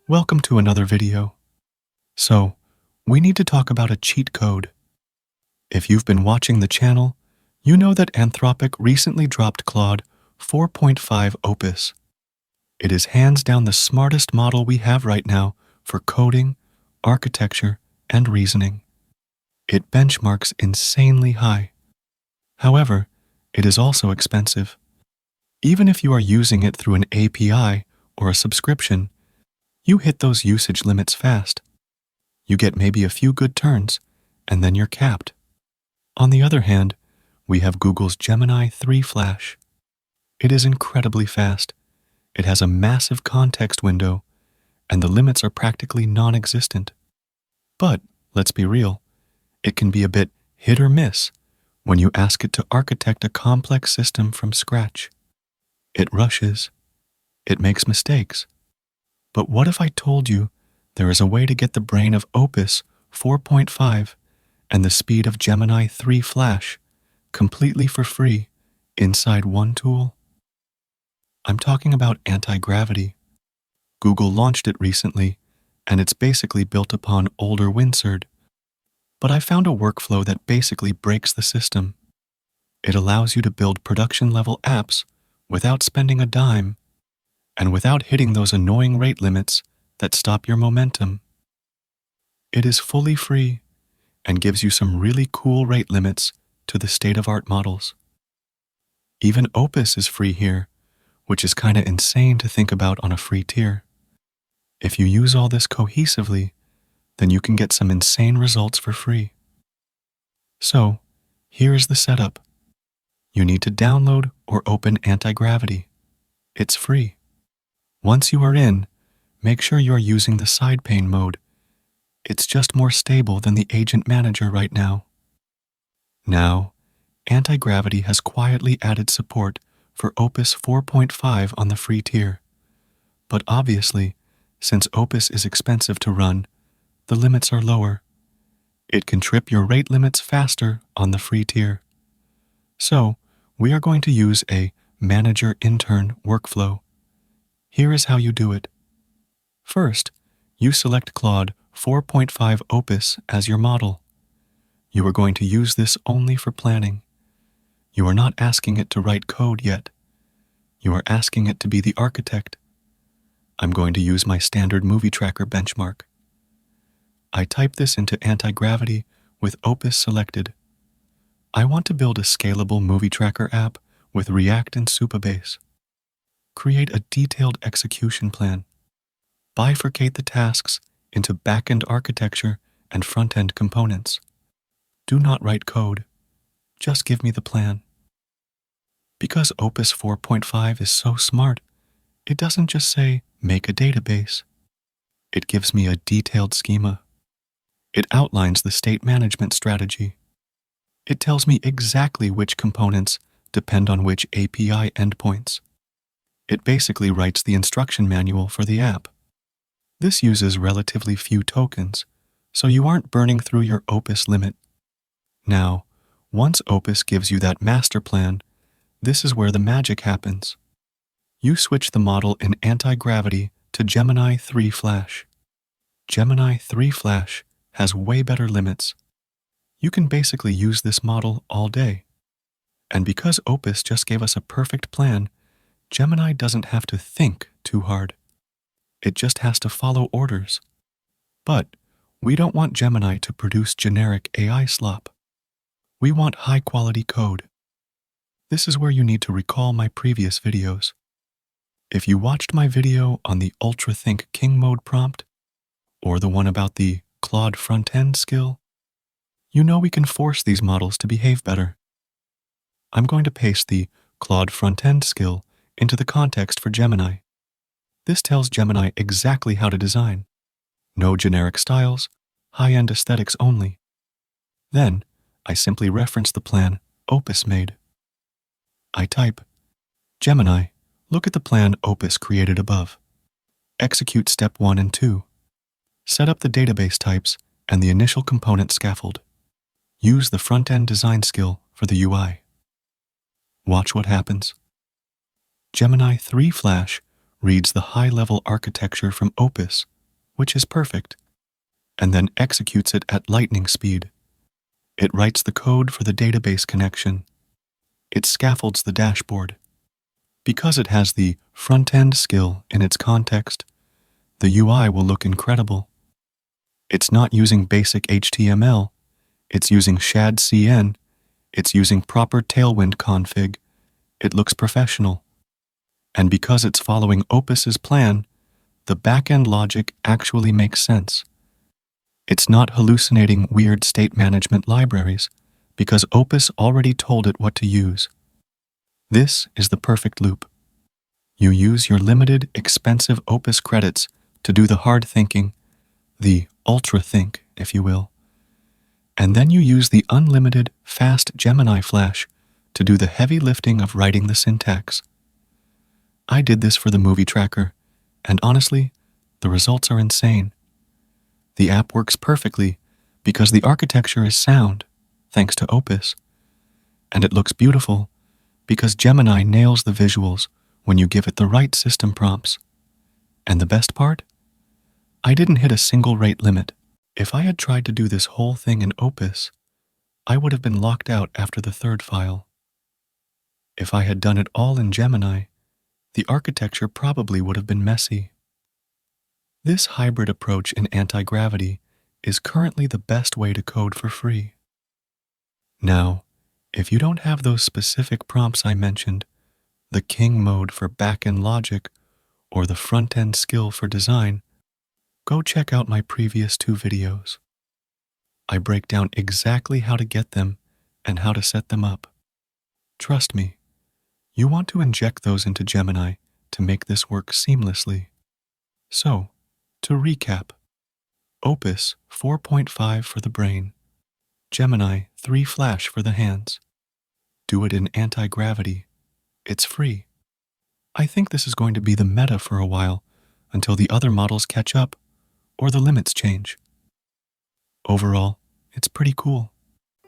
Welcome to another video. So, we need to talk about a cheat code. If you've been watching the channel, you know that Anthropic recently dropped Claude 4.5 Opus. It is hands down the smartest model we have right now for coding, architecture, and reasoning. It benchmarks insanely high. However, it is also expensive. Even if you are using it through an API or a subscription, you hit those usage limits fast. You get maybe a few good turns, and then you're capped. On the other hand, we have Google's Gemini Flash. It is incredibly fast. It has a massive context window, and the limits are practically non-existent. But, let's be real, it can be a bit hit or miss when you ask it to architect a complex system from scratch. It rushes. It makes mistakes. But what if I told you there is a way to get the brain of Opus 4.5 and the speed of Gemini Flash completely for free inside one tool? I'm talking about Antigravity. Google launched it recently, and it's basically built upon older Windsurd. But I found a workflow that basically breaks the system. It allows you to build production-level apps without spending a dime, and without hitting those annoying rate limits that stop your momentum. It is fully free and gives you some really cool rate limits to the state-of-art models. Even Opus is free here, which is kinda insane to think about on a free tier. If you use all this cohesively, then you can get some insane results for free. So, here is the setup. You need to download or open Antigravity. It's free. Once you are in, make sure you are using the side pane mode. It's just more stable than the Agent Manager right now. Now, Antigravity has quietly added support for Opus 4.5 on the free tier. But obviously, since Opus is expensive to run, the limits are lower. It can trip your rate limits faster on the free tier. So, we are going to use a Manager-Intern workflow. Here is how you do it. First, you select Claude 4.5 Opus as your model. You are going to use this only for planning. You are not asking it to write code yet. You are asking it to be the architect. I'm going to use my standard movie tracker benchmark. I type this into Antigravity with Opus selected. I want to build a scalable movie tracker app with React and Supabase. Create a detailed execution plan. Bifurcate the tasks into back-end architecture and front-end components. Do not write code. Just give me the plan. Because Opus 4.5 is so smart, it doesn't just say, make a database. It gives me a detailed schema. It outlines the state management strategy. It tells me exactly which components depend on which API endpoints. It basically writes the instruction manual for the app. This uses relatively few tokens, so you aren't burning through your Opus limit. Now, once Opus gives you that master plan, this is where the magic happens. You switch the model in Antigravity to Gemini Flash. Gemini Flash has way better limits. You can basically use this model all day. And because Opus just gave us a perfect plan, Gemini doesn't have to think too hard. It just has to follow orders. But we don't want Gemini to produce generic AI slop. We want high-quality code. This is where you need to recall my previous videos. If you watched my video on the Ultra Think King mode prompt, or the one about the Claude Frontend Skill, you know we can force these models to behave better. I'm going to paste the Claude Frontend Skill into the context for Gemini. This tells Gemini exactly how to design. No generic styles, high-end aesthetics only. Then, I simply reference the plan Opus made. I type, Gemini, look at the plan Opus created above. Execute step 1 and 2. Set up the database types and the initial component scaffold. Use the front-end design skill for the UI. Watch what happens. Gemini Flash reads the high-level architecture from Opus which is perfect, and then executes it at lightning speed. It writes the code for the database connection. It scaffolds the dashboard. Because it has the front-end skill in its context, the UI will look incredible. It's not using basic HTML, it's using shadcn, it's using proper Tailwind config. It looks professional. And because it's following Opus's plan, the back-end logic actually makes sense. It's not hallucinating weird state management libraries, because Opus already told it what to use. This is the perfect loop. You use your limited, expensive Opus credits to do the hard thinking, the ultra think, if you will. And then you use the unlimited, fast Gemini Flash to do the heavy lifting of writing the syntax. I did this for the movie tracker, and honestly, the results are insane. The app works perfectly because the architecture is sound, thanks to Opus. And it looks beautiful because Gemini nails the visuals when you give it the right system prompts. And the best part? I didn't hit a single rate limit. If I had tried to do this whole thing in Opus, I would have been locked out after the third file. If I had done it all in Gemini, the architecture probably would have been messy. This hybrid approach in Antigravity is currently the best way to code for free. Now, if you don't have those specific prompts I mentioned, the king mode for back-end logic or the front-end skill for design, go check out my previous 2 videos. I break down exactly how to get them and how to set them up. Trust me, you want to inject those into Gemini to make this work seamlessly. So, to recap, Opus 4.5 for the brain, Gemini 3 Flash for the hands. Do it in Antigravity. It's free. I think this is going to be the meta for a while until the other models catch up or the limits change. Overall, it's pretty cool.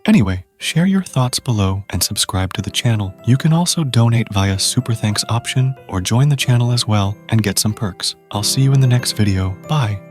Anyway, share your thoughts below and subscribe to the channel. You can also donate via Super Thanks option or join the channel as well and get some perks. I'll see you in the next video. Bye.